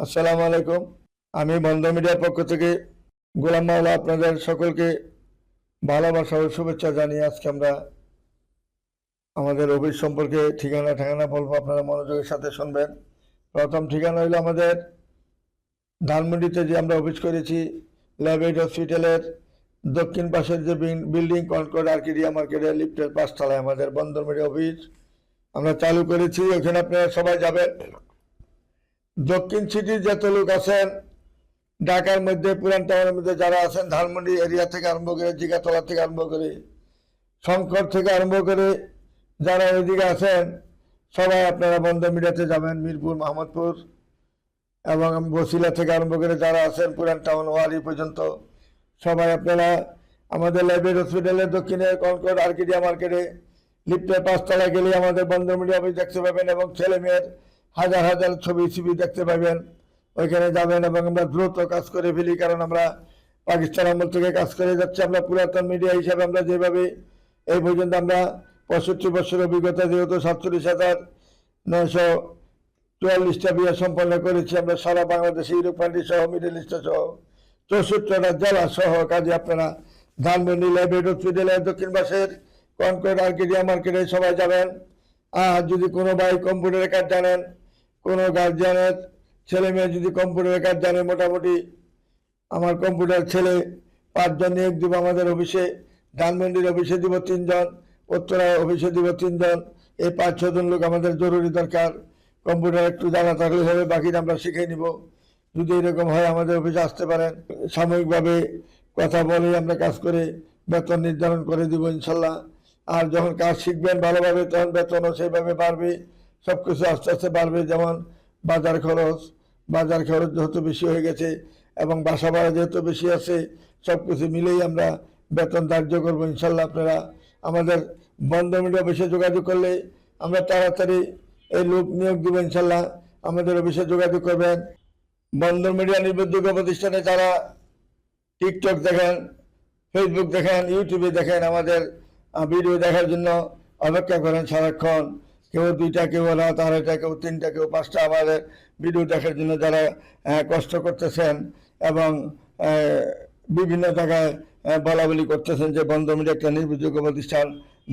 আসসালামু আলাইকুম। আমি বন্ধন মিডিয়ার পক্ষ থেকে গোলাম মাওলা আপনাদের সকলকে ভালোবাসা ও শুভেচ্ছা জানিয়ে আজকে আমরা আমাদের অফিস সম্পর্কে ঠিকানা বলবো, আপনারা মনোযোগের সাথে শুনবেন। প্রথম ঠিকানা হইলো আমাদের ধানমন্ডিতে যে আমরা অফিস করেছি ল্যাবেড হসপিটালের দক্ষিণ পাশের যে বিল্ডিং কনকর্ড আর্কিডিয়া মার্কেটের লিফটের 5 তলায় আমাদের বন্ধন মিডিয়া অফিস আমরা চালু করেছি। ওখানে আপনারা সবাই যাবেন। দক্ষিণ সিটির যত লোক আছেন, ঢাকার মধ্যে পুরান টাউনের মধ্যে যারা আছেন, ধানমন্ডি এরিয়া থেকে আরম্ভ করে জিগাতলা থেকে আরম্ভ করে শঙ্কর থেকে আরম্ভ করে যারা ওইদিকে আছেন সবাই আপনারা বন্ধন মিডিয়াতে যাবেন। মিরপুর, মোহাম্মদপুর এবং বসিলা থেকে আরম্ভ করে যারা আছেন পুরান টাউন ওয়ারি পর্যন্ত সবাই আপনারা আমাদের ল্যাবেড হসপিটালের দক্ষিণে কনকর্ড আর্কিডিয়া মার্কেটে লিফটের 5 তলায় গেলে আমাদের বন্ধন মিডিয়া অফিস দেখতে পাবেন এবং ছেলে মেয়ের হাজার হাজার ছবি দেখতে পাবেন। ওইখানে যাবেন এবং আমরা দ্রুত কাজ করে ফেলি, কারণ আমরা পাকিস্তান আমল থেকে কাজ করে যাচ্ছি। আমরা পুরাতন মিডিয়া হিসাবে আমরা যেভাবে এই পর্যন্ত আমরা 65 বছর অভিজ্ঞতা, যেহেতু 47,944টা বিয়ে সম্পন্ন করেছি আমরা সারা বাংলাদেশে, ইউরোপ কান্ট্রি সহ, মিডল ইস্ট সহ 64টা জেলা সহ। কাজে আপনারা ধানমন্ডি ল্যাবেড হসপিটালের দক্ষিণ পাশের কনকর্ড আর্কিডিয়া মার্কেটে সবাই যাবেন। আর যদি কোনো ভাই কম্পিউটারের কাজ জানেন, কোনো গার্জিয়ানের ছেলে মেয়ে যদি কম্পিউটারের কাজ জানে, মোটামুটি আমার কম্পিউটার ছেলে 5 জন নিয়োগ দিব আমাদের অফিসে। ধানমন্ডির অফিসে দিব 3 জন, উত্তরা অফিসে দিব 3 জন। এই 5-6 জন লোক আমাদের জরুরি দরকার। কম্পিউটার একটু জানা থাকলে হবে, বাকিটা আমরা শিখে নিব। যদি এরকম হয় আমাদের অফিসে আসতে পারেন। সাময়িকভাবে কথা বলে আমরা কাজ করে বেতন নির্ধারণ করে দিব ইনশাল্লাহ। আর যখন কাজ শিখবেন ভালোভাবে তখন বেতনও সেইভাবে বাড়বে, সব কিছু আস্তে আস্তে বাড়বে। যেমন বাজার খরচ যেহেতু বেশি হয়ে গেছে এবং বাসা ভাড়া যেহেতু বেশি আছে, সব কিছু মিলেই আমরা বেতন ধার্য করবো ইনশাল্লাহ। আপনারা আমাদের বন্ধন মিডিয়া অফিসে যোগাযোগ করলে আমরা তাড়াতাড়ি এই লোক নিয়োগ দিব ইনশাল্লাহ। আমাদের অফিসে যোগাযোগ করবেন। বন্ধন মিডিয়া নির্ভরযোগ্য প্রতিষ্ঠানে যারা টিকটক দেখেন, ফেসবুক দেখেন, ইউটিউবে দেখেন, আমাদের ভিডিও দেখার জন্য অপেক্ষা করেন সারাক্ষণ। কেউ 2টা, কেউ রাত 2:30, কেউ 3টা, কেউ 5টা আমাদের ভিডিও দেখার জন্য যারা কষ্ট করতেছেন এবং বিভিন্ন জায়গায় বলাবলি করতেছেন যে বন্ধন মিডিয়া একটা নির্ভরযোগ্য প্রতিষ্ঠান,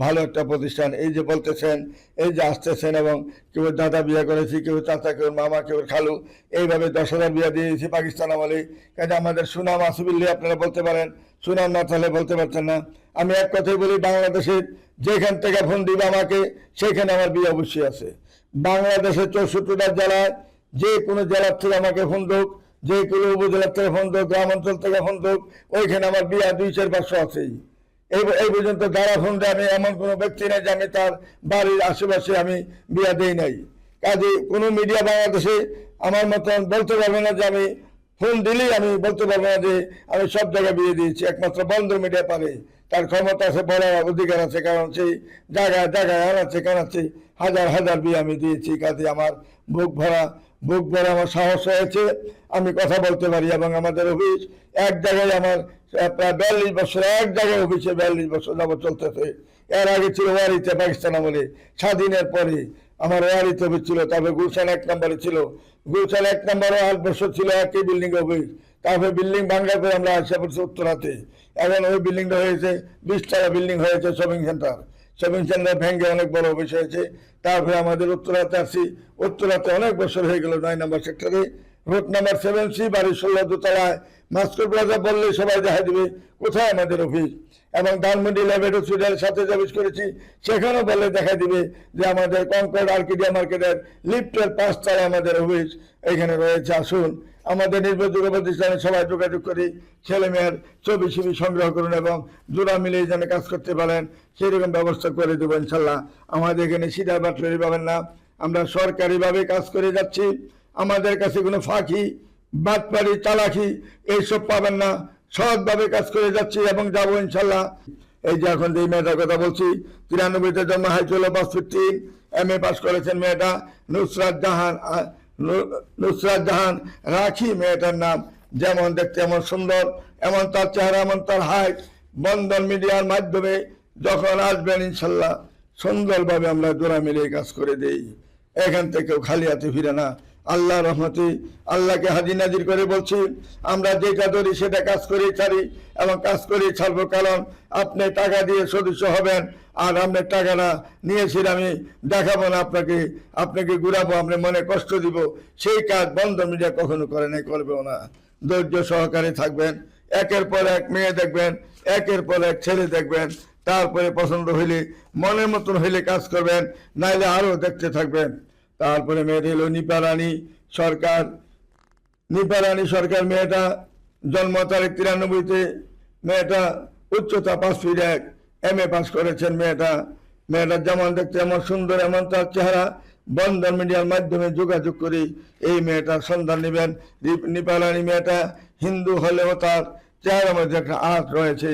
ভালো একটা প্রতিষ্ঠান, এই যে বলতেছেন, এই যে আসতেছেন, এবং কেউ দাদা বিয়ে করেছি, কেউ চাচা, কেউ মামা, কেউ খালু, এইভাবে 10,000 বিয়ে দিয়েছি পাকিস্তান আমলে। কাজে আমাদের সুনাম আসবিল্লি আপনারা বলতে পারেন, সুনাম না তাহলে বলতে পারছেন না। আমি এক কথাই বলি, বাংলাদেশের যেখান থেকে ফোন দিবে আমাকে সেখানে আমার বিয়ে অবশ্যই আছে। বাংলাদেশের 64টা জেলায় যে কোনো জেলার থেকে আমাকে ফোন হোক, যে কোনো উপজেলার থেকে ফোন হোক, গ্রাম অঞ্চল থেকে ফোন হোক, ওইখানে আমার বিয়া 2-4-500 আছেই। এই পর্যন্ত যারা ফোন দেয়, আমি এমন কোনো ব্যক্তি নাই যে আমি তার বাড়ির আশেপাশে আমি বিয়া দেই নাই। কাজে কোনো মিডিয়া বাংলাদেশে আমার মতন বলতে পারবে না যে আমি ফোন দিলেই আমি বলতে পারবো না যে আমি সব জায়গায় বিয়ে দিয়েছি। একমাত্র বন্ধন মিডিয়া পারে, তার ক্ষমতা আছে, বলার অধিকার আছে, কারণ সেই জায়গায় আনাচ্ছে কানাচ্ছে হাজার হাজার বিয়ে আমি দিয়েছি। কাজে আমার বুক ভরা আমার সাহস হয়েছে, আমি কথা বলতে পারি। এবং আমাদের অফিস এক জায়গায় আমার প্রায় 42 বছর এক জায়গায় অফিসে 42 বছর যাবত চলতেছে। এর আগে ছিল ওয়ারিতে, পাকিস্তান আমলে, স্বাধীনের পরে আমার ওয়ারিতে অফিস ছিল। তারপরে গুলশান 1 নম্বরে ছিল, গুলশান 1 নম্বরে 8 বছর ছিল একই বিল্ডিং অফিস। তারপরে বিল্ডিং ভাঙার পরে আমরা আসা পড়ছি উত্তরাতে। এখন ওই বিল্ডিংটা হয়েছে 20 তলা বিল্ডিং হয়েছে, শপিং সেন্টার ভেঙে অনেক বড় অফিস হয়েছে। তারপরে আমাদের উত্তরাতে আসছি, উত্তরাতে অনেক বছর হয়ে গেল 9 নম্বর সেক্টরে, রোড নাম্বার 7C, বাড়ি 16 দোতলায়। মাস্কর প্লাজা বললে সবাই দেখা দিবে কোথায় আমাদের অফিস। এবং ধানমন্ডি ল্যাবেড হসপিটালের সাথে যে অফিস করেছি সেখানেও বললে দেখা দিবে যে আমাদের কনকর্ড আর্কিডিয়া মার্কেটের লিফটের 5 তলায় আমাদের অফিস এখানে রয়েছে। আসুন আমাদের নির্ভরযোগ্য প্রতিষ্ঠানে সবাই যোগাযোগ করি, ছেলে মেয়ের ছবি সংগ্রহ করুন এবং জোড়া মিলিয়ে যেন কাজ করতে পারেন সেই রকম ব্যবস্থা করে দেবো ইনশাল্লাহ। আমাদের এখানে সিধা বাটরি পাবেন না, আমরা সরকারিভাবে কাজ করে যাচ্ছি। আমাদের কাছে কোনো ফাঁকি, বাটপারি, চালাকি এইসব পাবেন না। সৎভাবে কাজ করে যাচ্ছি এবং যাবো ইনশাল্লাহ। এই যে এখন যে মেয়েটার কথা বলছি, 93-তে জন্ম, হাইট হলো 5 ফুট 3, MA পাস করেছেন মেয়েটা, নুসরাত জাহান রাখি মেয়েটার নাম। যেমন দেখতে এমন সুন্দর, এমন তার চেহারা, এমন তার হাইট। বন্ধন মিডিয়ার মাধ্যমে যখন আসবেন ইনশাল্লাহ সুন্দরভাবে আমরা জোড়া মিলিয়ে কাজ করে দেই। এখান থেকেও খালি হাতে ফিরে না, আল্লাহ রহমতে আল্লাহকে হাজির নাজির করে বলছি, আমরা যেটা ধরি সেটা কাজ করে ছাড়ি এবং কাজ করে ছাড়বো। কারণ আপনি টাকা দিয়ে সদস্য হবেন, আর আপনার টাকাটা নিয়েছেন আমি দেখাবো না আপনাকে, আপনাকে ঘুরাবো, আপনার মনে কষ্ট দিব, সেই কাজ বন্ধন মিডিয়া কখনো করে নাই, করবেও না। ধৈর্য সহকারে থাকবেন, একের পর এক মেয়ে দেখবেন, একের পর এক ছেলে দেখবেন, তারপরে পছন্দ হইলে মনের মতন হইলে কাজ করবেন, নাইলে আরো দেখতে থাকবেন। তারপরে মেয়েটা হলো নিপারানী সরকার। নিপারানী সরকার মেয়েটা জন্ম তারিখ 93-তে, মেয়েটা উচ্চতা 5 ফিট 1, MA পাস করেছেন। মেয়েটা যেমন দেখতে এমন সুন্দর, এমন তার চেহারা। বন্ধন মিডিয়ার মাধ্যমে যোগাযোগ করি এই মেয়েটার সন্ধান নেবেন। নিপারানী মেয়েটা হিন্দু হলেও তার চেহারার মধ্যে একটা আর্ট রয়েছে,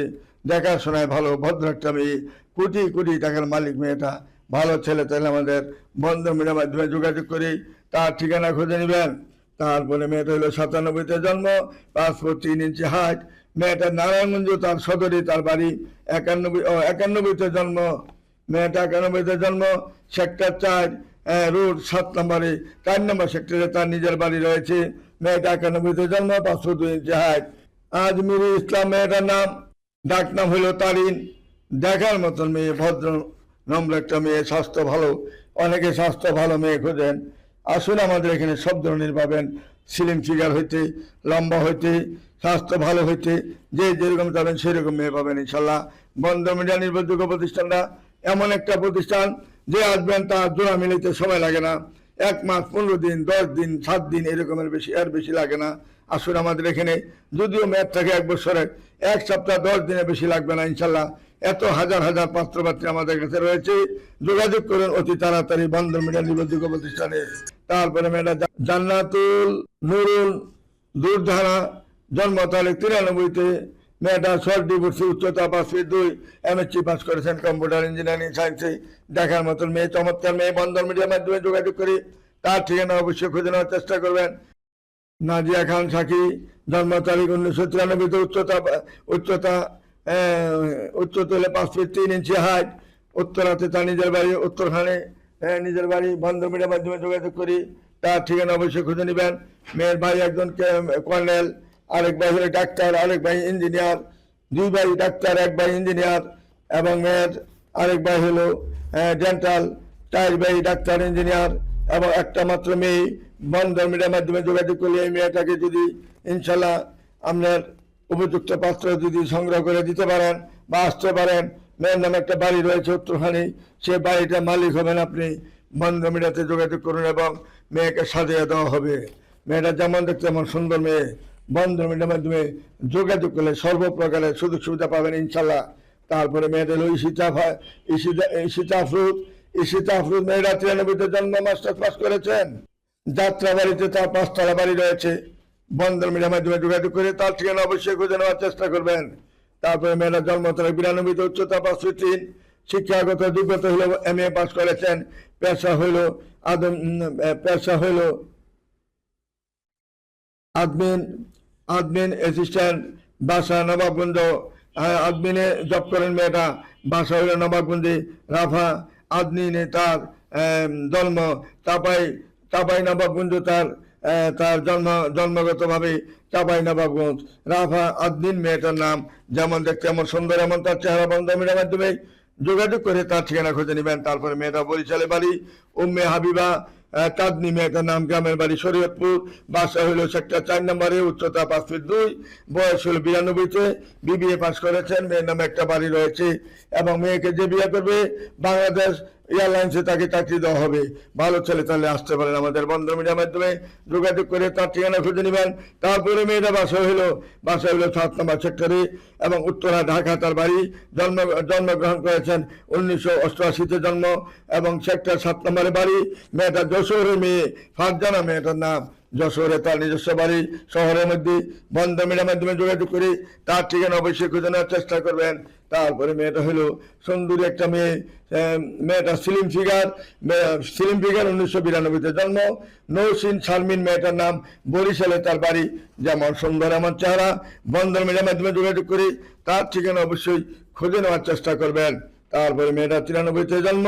দেখাশোনায় ভালো, ভদ্র একটা মেয়ে, কোটি কোটি টাকার মালিক মেয়েটা, ভালো ছেলে। তাহলে আমাদের বন্ধন মিডিয়ার মাধ্যমে যোগাযোগ করি, তার ঠিকানা খুঁজে নেবেন। তারপরে মেয়েটা হলো 97-তে জন্ম, 5 ফুট 3 ইঞ্চি হাইট। মেয়েটা নারায়ণগঞ্জ তার সদরে তার বাড়ি। 91-তে জন্ম মেয়েটা, 91-তে জন্ম, সেক্টর 4 রোড 7 নম্বরে, 4 নম্বর সেক্টরে তার নিজের বাড়ি রয়েছে। মেয়েটা 91-তে জন্ম, 5 ফুট 2 ইঞ্চি হাইট। আজমিরি ইসলাম মেয়েটার নাম, ডাক নাম হলো তারিন। দেখার মতন মেয়ে, ভদ্র নম্র একটা মেয়ে, স্বাস্থ্য ভালো। অনেকে স্বাস্থ্য ভালো মেয়ে খোঁজেন, আসলে আমাদের এখানে সব ধরনের পাবেন। স্লিম ফিগার হইতে, লম্বা হইতে, স্বাস্থ্য ভালো হইতে, যে যেরকম চাবেন সেরকম মেয়ে পাবেন ইনশাল্লাহ। বন্ধন মিডিয়া নির্ভরযোগ্য প্রতিষ্ঠানটা এমন একটা প্রতিষ্ঠান যে আসবেন তার জোড়া মিলিতে সময় লাগে না। 1 মাস, 15 দিন, 10 দিন, 7 দিন, এরকমের বেশি আর বেশি লাগে না। আসুন আমাদের এখানে, যদিও মেয়াদ থাকে 1 বছরে, 1 সপ্তাহ 10 দিনে বেশি লাগবে না ইনশাল্লাহ। এত হাজার হাজার পাত্রপাত্রী আমাদের কাছে রয়েছে, যোগাযোগ করুন অতি তাড়াতাড়ি বন্ধন মিডিয়া নির্ভরযোগ্য প্রতিষ্ঠানে। তারপরে মেয়েটা জান্নাতুল নুরুল দুর্ধারা, জন্ম তারিখ 93-তে, মেয়েটা শর্ট ডিভোর্সি, উচ্চতা 5 ফিট 2, MSc পাস করেছেন কম্পিউটার ইঞ্জিনিয়ারিং সায়েন্সে। দেখার মতন মেয়ে, চমৎকার মেয়ে। বন্ধন মিডিয়ার মাধ্যমে যোগাযোগ করি, তার ঠিকানা অবশ্যই খুঁজে নেওয়ার চেষ্টা করবেন। নাজিয়া খান সাকি, জন্ম তারিখ 1993-তে, উচ্চতা হলে 5 ফিট 3 ইঞ্চি হাইট। উত্তরাতে তার নিজের বাড়ি, উত্তরখানে নিজের বাড়ি। বন্ধন মিডিয়ার মাধ্যমে যোগাযোগ করি, তার ঠিকানা অবশ্যই খুঁজে নেবেন। মেয়ের ভাই একজন কর্নেল, আরেক ভাই হলো ডাক্তার, আরেক ভাই ইঞ্জিনিয়ার। 2 ভাই ডাক্তার, 1 ভাই ইঞ্জিনিয়ার। এবং মেয়ের আরেক ভাই হলো ডেন্টাল, 4 ভাই ডাক্তার, ইঞ্জিনিয়ার এবং একটা মাত্র মেয়ে। বন্ধন মিডিয়ার মাধ্যমে যোগাযোগ করলে এই মেয়েটাকে যদি ইনশাল্লাহ আপনার উপযুক্ত পাত্র যদি সংগ্রহ করে দিতে পারেন বা আসতে পারেন, মেয়ের নামে একটা বাড়ি রয়েছে উত্তরখানি, সে বাড়িটার মালিক হবেন আপনি। বন্ধন মিডিয়াতে যোগাযোগ করুন এবং মেয়েকে সাজিয়ে দেওয়া হবে। মেয়েটা যেমন দেখতে এমন সুন্দর মেয়ে। বন্ধন মিডিয়ার মাধ্যমে যোগাযোগ করলে সর্বপ্রকারের সুযোগ সুবিধা পাবেন ইনশাল্লাহ। তারপরে মেয়েটা হলো ঈশিতা আফরোজ মেয়েরা 93-তে জন্ম, মাস্টার্স পাস করেছেন। যাত্রাবাড়িতে তার 5তলা বাড়ি রয়েছে। বন্ধন মিডিয়ার মাধ্যমে যোগাযোগ করে তার ঠিকানা অবশ্যই খুঁজে নেওয়ার চেষ্টা করবেন। তারপরে মেয়েরা জন্ম তারিখ 92-তে, উচ্চতা 5 ফিট 3, শিক্ষাগত যোগ্যতা হলো MA পাস করেছেন। পেশা হইল admin অ্যাসিস্ট্যান্ট, বাসা নবাবগঞ্জ। admin-এ জব করেন মেয়েটা, বাসা হইল নবাবগঞ্জে। রাফা admin-এ তার জন্ম, চাপাই নবাবগঞ্জ তার জন্মগতভাবে চাপাই নবাবগঞ্জ। রাফা admin মেয়েটার নাম, যেমন দেখতে এমন সুন্দর, এমন তার চেহারা। বন্ধন মিডিয়ার মাধ্যমে যোগাযোগ করে তার ঠিকানা খুঁজে নেবেন। তারপরে মেয়েটা বরিশালে বাড়ি, উম্মে হাবিবা চাঁদনি মেয়েটার নাম, গ্রামের বাড়ি শরীয়তপুর, বাসা হইল সেক্টর 4 নম্বরে, উচ্চতা 5 ফিট 2, বয়স হলো 92-তে, BBA পাস করেছেন। মেয়ের নামে একটা বাড়ি রয়েছে এবং মেয়েকে যে বিয়ে করবে বাংলাদেশ এয়ারলাইন্সে তাকে চাকরি দেওয়া হবে। ভালো ছেলে, তাহলে আসতে পারেন আমাদের বন্ধন মিডিয়ার মাধ্যমে যোগাযোগ করে তার ঠিকানা খুঁজে নেবেন। তারপরে মেয়েটা বাসা হইল 7 নম্বর সেক্টরে এবং উত্তরা ঢাকা তার বাড়ি। জন্মগ্রহণ করেছেন 1988-তে জন্ম এবং সেক্টর 7 নম্বরে বাড়ি। মেয়েটা যশোরের মেয়ে, ফারজানা মেয়েটার নাম। যশোরে তার নিজস্ব বাড়ি, শহরের মধ্যে। বন্ধন মিডিয়ার মাধ্যমে যোগাযোগ করে তার ঠিকানা অবশ্যই খুঁজে নেওয়ার চেষ্টা করবেন। তারপরে মেয়েটা হলো সুন্দরী একটা মেয়ে, মেয়েটা স্লিম ফিগার 1992-তে জন্ম। নৌসিন শারমিন মেয়েটার নাম, বরিশালে তার বাড়ি। যেমন সুন্দর এমন চেহারা। বন্ধন মিডিয়ার মাধ্যমে যোগাযোগ করে তার ঠিকানা অবশ্যই খুঁজে নেওয়ার চেষ্টা করবেন। তারপরে মেয়েটা 93-তে জন্ম,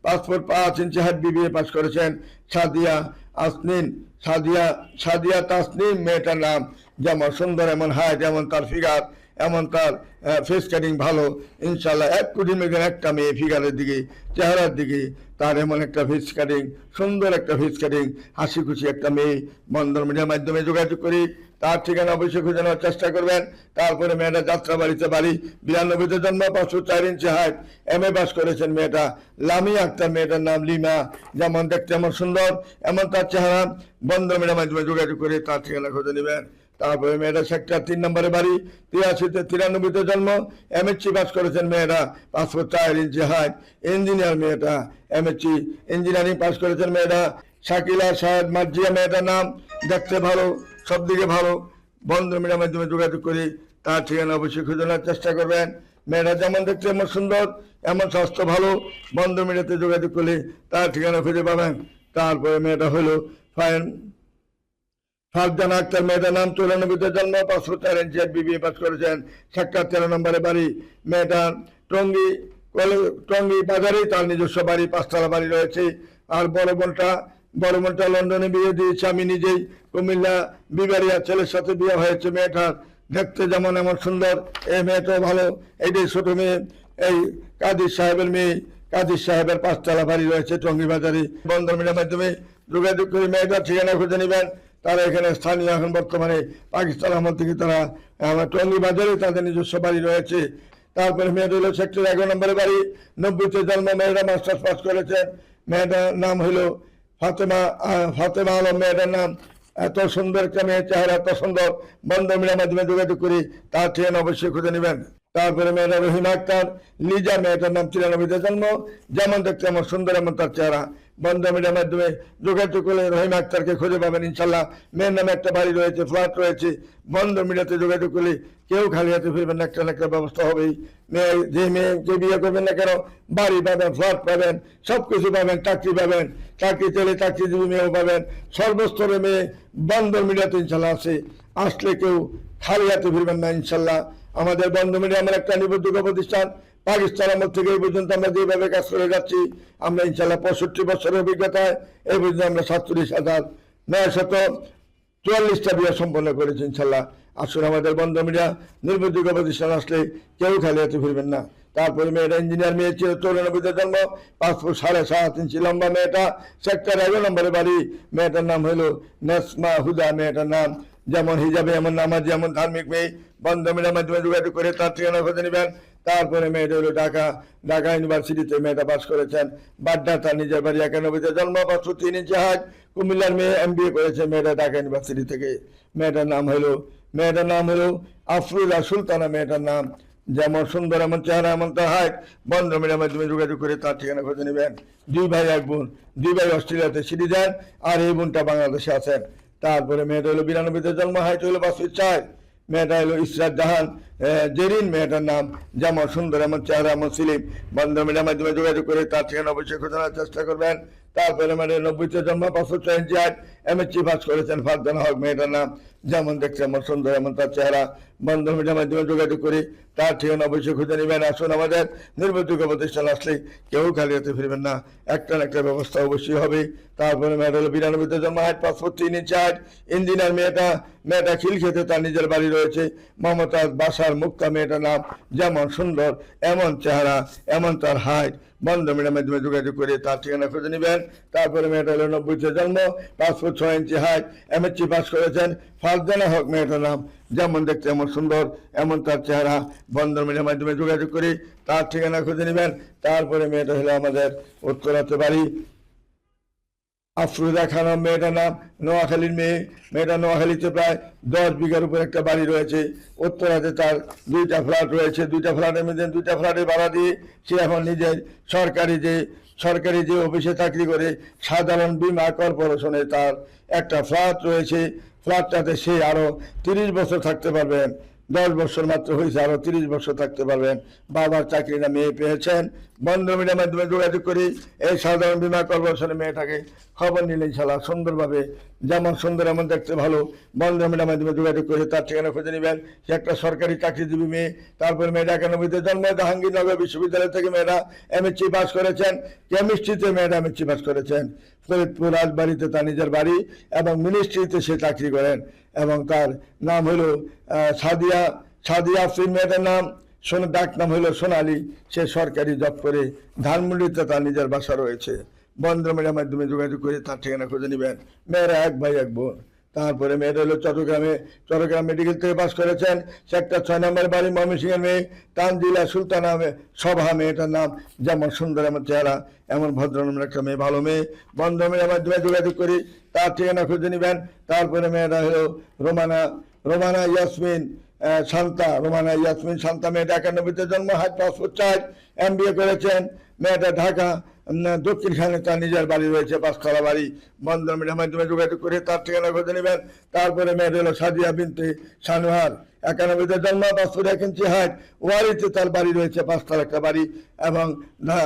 5 ফুট 5 ইঞ্চি হাইট, BBA পাস করেছেন। সাদিয়া সাদিয়া সাদিয়া তাসনিম মেয়েটার নাম, যেমন সুন্দর, এমন হাইট, এমন তার ফিগার, এমন তার ফেস কাটিং ভালো, ইনশাল্লাহ 1 কোটি মেয়েদের একটা মেয়ে ফিগারের দিকে, চেহারার দিকে, তার এমন একটা ফেস কাটিং, সুন্দর একটা ফেস কাটিং, হাসি খুশি একটা মেয়ে। বন্ধন মিডিয়ার মাধ্যমে যোগাযোগ করি, তার ঠিকানা অবশ্যই খুঁজে নেওয়ার চেষ্টা করবেন। তারপরে মেয়েটা যাত্রাবাড়িতে বাড়ি, 92-তে জন্ম, 504 ইঞ্চি হাইট, MA পাস করেছেন মেয়েটা। লামিয়া আক্তার মেয়েটার নাম, লিমা, যেমন দেখতে এমন সুন্দর, এমন তার চেহারা। বন্ধন মিডিয়ার মাধ্যমে যোগাযোগ করে তার ঠিকানা খুঁজে নেবেন। তারপরে মেয়েটা সেক্টর 3 নম্বরে বাড়ি, 83-তে 93-তে জন্ম, MSc পাস করেছেন মেয়েটা, 504 ইঞ্চি হাইট, ইঞ্জিনিয়ার মেয়েটা, MSc ইঞ্জিনিয়ারিং পাস করেছেন মেয়েটা। শাকিলা শাহেদ মার্জিয়া মেয়েটার নাম, দেখতে ভালো, সব দিকে ভালো। বন্ধন মিডিয়ার মাধ্যমে যোগাযোগ করি, তার ঠিকানা অবশ্যই খুঁজে নেওয়ার চেষ্টা করবেন। মেয়েটা যেমন দেখতে এমন সুন্দর, এমন স্বাস্থ্য ভালো। বন্ধন মিডিয়াতে যোগাযোগ করলে তার ঠিকানা খুঁজে পাবেন। তারপরে মেয়েটা হলো ফারজানা আক্তার মেয়েটার নাম, 94-তে জন্ম, 504 ইঞ্চি, BBA পাস করেছেন, সেক্টর 13 নম্বরে বাড়ি। মেয়েটার টঙ্গী বাজারেই তার নিজস্ব বাড়ি, 5তলা বাড়ি রয়েছে। আর বড় বোনটা লন্ডনে বিয়ে দিয়েছে, আমি নিজেই কুমিল্লা বিবারিয়া ছেলের সাথে বিয়ে হয়েছে। মেয়েটার দেখতে যেমন এমন সুন্দর, এই মেয়েটাও ভালো। এইটাই ছোট মেয়ে, এই কাদির সাহেবের মেয়ে, কাদির সাহেবের 5তলা বাড়ি রয়েছে টঙ্গী বাজারে। বন্ধন মিডিয়ার মাধ্যমে যোগাযোগ করে মেয়েটার ঠিকানা খুঁজে নেবেন। তারা এখানে স্থানীয়, এখন বর্তমানে পাকিস্তান আমল থেকে তারা টঙ্গী বাজারে তাদের নিজস্ব বাড়ি রয়েছে। তারপরে মেয়েটা হলো সেক্টর 11 নম্বরে বাড়ি, 90-তে জন্ম, মেয়েটা মাস্টার্স পাস করেছেন। মেয়েটার নাম হলো ফাতেমা আলম মেয়েটার নাম। এত সুন্দর একটা মেয়ের চেহারা, এত সুন্দর। বন্ধন মিডিয়ার মাধ্যমে যোগাযোগ করি, তার ঠিকানা অবশ্যই খুঁজে নেবেন। তারপরে মেয়েটা রহিমা আক্তার লিজা মেয়েটার নাম, 93-তে জন্ম, যেমন দেখতে এমন সুন্দর, এমন তার চেহারা। বন্ধন মিডিয়ার মাধ্যমে যোগাযোগ করলে রহিমা আক্তারকে খুঁজে পাবেন ইনশাল্লাহ। মেয়ের নামে একটা বাড়ি রয়েছে, ফ্ল্যাট রয়েছে। বন্ধন মিডিয়াতে যোগাযোগ করলে কেউ খালি হাতে ফিরবেন না, একটা না একটা ব্যবস্থা হবেই। যে মেয়েকে বিয়ে করবেন না কেন, বাড়ি পাবেন, ফ্ল্যাট পাবেন, সবকিছু পাবেন, চাকরি পাবেন, চাকরি চলে চাকরিজীবী মেয়েও পাবেন, সর্বস্তরে মেয়ে বন্ধন মিডিয়াতে ইনশাল্লাহ আছে। আসলে কেউ খালি হাতে ফিরবেন না ইনশাল্লাহ। আমাদের বন্ধন মিডিয়া আমার একটা নিবন্ধিত প্রতিষ্ঠান। পাকিস্তান আমল থেকে এই পর্যন্ত আমরা যেভাবে কাজ করে যাচ্ছি, আমরা ইনশাল্লাহ 65 বছরের অভিজ্ঞতায় এই পর্যন্ত আমরা 47,944টা বিয়ে সম্পন্ন করেছি ইনশাল্লাহ। আসলে আমাদের বন্ধন মিডিয়া নির্ভরযোগ্য প্রতিষ্ঠান, আসলে কেউ খালি হাতে ফিরবেন না। তারপরে মেয়েটা ইঞ্জিনিয়ার মেয়ে ছিল, 94-তে জন্ম, 5 ফুট 7.5 ইঞ্চি লম্বা মেয়েটা, সেক্টর 11 নম্বরে বাড়ি। মেয়েটার নাম হলো নেসমা হুদা মেয়েটার নাম, যেমন হিজাবে এমন নামাজি, এমন ধার্মিক মেয়ে। বন্ধন মিডিয়ার মাধ্যমে যোগাযোগ করে তার ঠিকানা খুঁজে নেবেন। তারপরে মেয়েটা হলো ঢাকা ইউনিভার্সিটিতে মেয়েটা পাস করেছেন। বাড্ডা তার নিজের বাড়ি, 91-তে জন্ম, 5 ফুট 3 ইঞ্চি হাইট। কুমিল্লার মেয়ে, MBA করেছে মেয়েটা ঢাকা ইউনিভার্সিটি থেকে। মেয়েটার নাম হলো আফরুজা সুলতানা মেয়েটার নাম, যেমন সুন্দর, এমন চেহারা, এমন তার হাইট। বন্ধন মিডিয়ার মাধ্যমে যোগাযোগ করে তার ঠিকানা খুঁজে নেবেন। 2 ভাই 1 বোন, 2 ভাই অস্ট্রেলিয়াতে সিটিজেন, আর এই বোনটা বাংলাদেশে আছেন। তারপরে মেয়েটা হলো 92-তে জন্ম, হাইট হলো 5 ফুট 4। মেয়েটা হলো ইসরাত জাহান জেরিন মেয়েটার নাম, যেমন সুন্দর, এমন চেহারা, এমন সিলিম। বন্ধন মিডিয়ার মাধ্যমে যোগাযোগ করে তার ঠিকানা অবশ্যই খোঁজানোর চেষ্টা করবেন। তারপরে মেয়েটা 90-তে জন্ম, 504 ইঞ্চি হাইট, MSc পাস করেছেন। ফারজানা হক মেয়েটার নাম, যেমন দেখতে এমন সুন্দর, এমন তার চেহারা। বন্ধন মিডিয়ার মাধ্যমে যোগাযোগ করে তার ঠিকানা অবশ্যই খুঁজে নেবেন। আসুন, আমাদের নির্ভরযোগ্য প্রতিষ্ঠান, আসলে কেউ খালি হাতে ফিরবেন না, একটা না একটা ব্যবস্থা অবশ্যই হবে। তারপরে মেয়েটা হলো 92-তে জন্ম, হাইট 5 ফুট 3 ইঞ্চি হাইট, ইঞ্জিনিয়ার মেয়েটা খিলক্ষেতে তার নিজের বাড়ি রয়েছে। মমতাজ বাসার মুক্তা মেয়েটার নাম, যেমন সুন্দর, এমন চেহারা, এমন তার হাইট। বন্ধন মিডিয়ার মাধ্যমে যোগাযোগ করে তার ঠিকানা খুঁজে নেবেন। তারপরে মেয়েটা হলো 90-তে জন্ম, 5 ফুট 6 ইঞ্চি হাইট, MSc পাস করেছেন। ফারজানা হক মেয়েটার নাম, যেমন দেখতে এমন সুন্দর, এমন তার চেহারা। বন্ধন মিডিয়ার মাধ্যমে যোগাযোগ করে তার ঠিকানা খুঁজে নেবেন। তারপরে মেয়েটা হলো আমাদের উত্তরাতে বাড়ি, আফরোজা খানম মেয়েটার নাম, নোয়াখালীর মেয়ে। মেয়েটা নোয়াখালীতে প্রায় 10 বিঘার উপর একটা বাড়ি রয়েছে। উত্তরাতে তার 2টা ফ্ল্যাট রয়েছে। 2টা ফ্ল্যাটের মধ্যে 2টা ফ্ল্যাটে ভাড়া দিয়ে সে এখন নিজের সরকারি যে অফিসে চাকরি করে, সাধারণ বীমা কর্পোরেশনে তার একটা ফ্ল্যাট রয়েছে। ফ্ল্যাটটাতে সে আরো 30 বছর থাকতে পারবেন। 10 বছর মাত্র হয়েছে, আরো 30 বছর থাকতে পারবেন। বাবার চাকরি না মেয়ে পেয়েছেন, বন্ধ মিডিয়ার মাধ্যমে যোগাযোগ করি এই সাধারণ বীমা কর্পোরেশনের মেয়েটাকে খবর নিলে ইনশাল্লাহ সুন্দরভাবে, যেমন সুন্দর এমন দেখতে ভালো, বন্ধ মিডিয়ার মাধ্যমে যোগাযোগ করে তার ঠিকানা খুঁজে নেবেন। সে একটা সরকারি চাকরিজীবী মেয়ে। তারপরে মেয়েটা 91-তে জন্ম, জাহাঙ্গীরনগর বিশ্ববিদ্যালয় থেকে মেয়েরা এমএসসি পাস করেছেন, কেমিস্ট্রিতে মেয়েরা এমএসসি পাস করেছেন। ফরিদপুর রাজবাড়িতে তার নিজের বাড়ি এবং মিনিস্ট্রিতে সে চাকরি করেন এবং তার নাম হলো সাদিয়া আফরিন, মেয়েটার নাম ডাক নাম হলো সোনালী। সে সরকারি জব করে ধানমন্ডিতে তার নিজের বাসা রয়েছে। বন্ধ মিডিয়ার মাধ্যমে যোগাযোগ করে তার ঠিকানা খুঁজে নেবেন। মেয়েরা 1 ভাই 1 বোন। তারপরে মেয়েটা হলো চট্টগ্রাম মেডিকেল থেকে পাস করেছেন। সেক্টর 6 নম্বর বাড়ি, ময়মনসিংহের মেয়ে তানজিলা সুলতানা সভা, মেয়েটার নাম। যেমন সুন্দর এমন চেহারা, এমন ভদ্রনামের একটা মেয়ে, ভালো মেয়ে। বন্ধ মিডিয়ার মাধ্যমে যোগাযোগ করি তার ঠিকানা খুঁজে নেবেন। তারপরে মেয়েটা হলো রোমানা ইয়াসমিন শান্তা, মেয়েটা 91-তে জন্ম, হাইট 5 ফুট 4, MBA করেছেন। মেয়েটা ঢাকা দক্ষিণখানে তার নিজের বাড়ি রয়েছে, 5 বাড়ি। বন্ধন মিডিয়ার মাধ্যমে যোগাযোগ করে তার ঠিকানা খুঁজে নেবেন। তারপরে মেয়েটা হলো সাদিয়া বিনতে সানোয়ার, 91-তে জন্ম, 5 ফুট 1 ইঞ্চি হাইট। ওয়ারিতে তার বাড়ি রয়েছে, 5 তলা একটা বাড়ি। এবং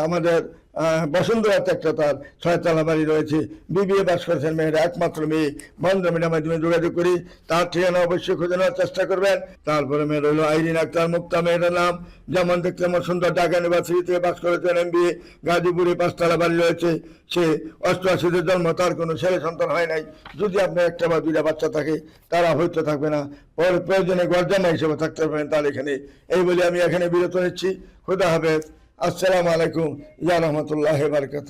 আমাদের বসুন্ধরাতে একটা তার 6 তলা বাড়ি রয়েছে। BBA পাস করেছেন মেয়েরা, একমাত্র মেয়ে। বন্ধ মিডিয়ার মাধ্যমে যোগাযোগ করি তার ঠিকানা অবশ্যই খুঁজে নেওয়ার চেষ্টা করবেন। তারপরে মেয়ের হলো আইরিন আক্তার মুক্তা, মেয়েটার নাম। যেমন দেখতে আমার সুন্দর, ঢাকা ইউনিভার্সিটি থেকে পাস করেছেন, MBA, গাজীপুরে 5 তলা বাড়ি রয়েছে। সে 88-তে জন্ম, তার কোনো ছেলে সন্তান হয় নাই। যদি আপনার 1টা বা 2টা বাচ্চা থাকে, তারা হয়তো থাকবে না, পরে প্রয়োজনে গরজামা হিসেবে থাকতে পারবেন তার এখানে। এই বলে আমি এখানে বিরত নিচ্ছি। খুদা হাফেজ। আসসালামু আলাইকুম ইয়া রাহমাতুল্লাহি ওয়া বারাকাতুহু।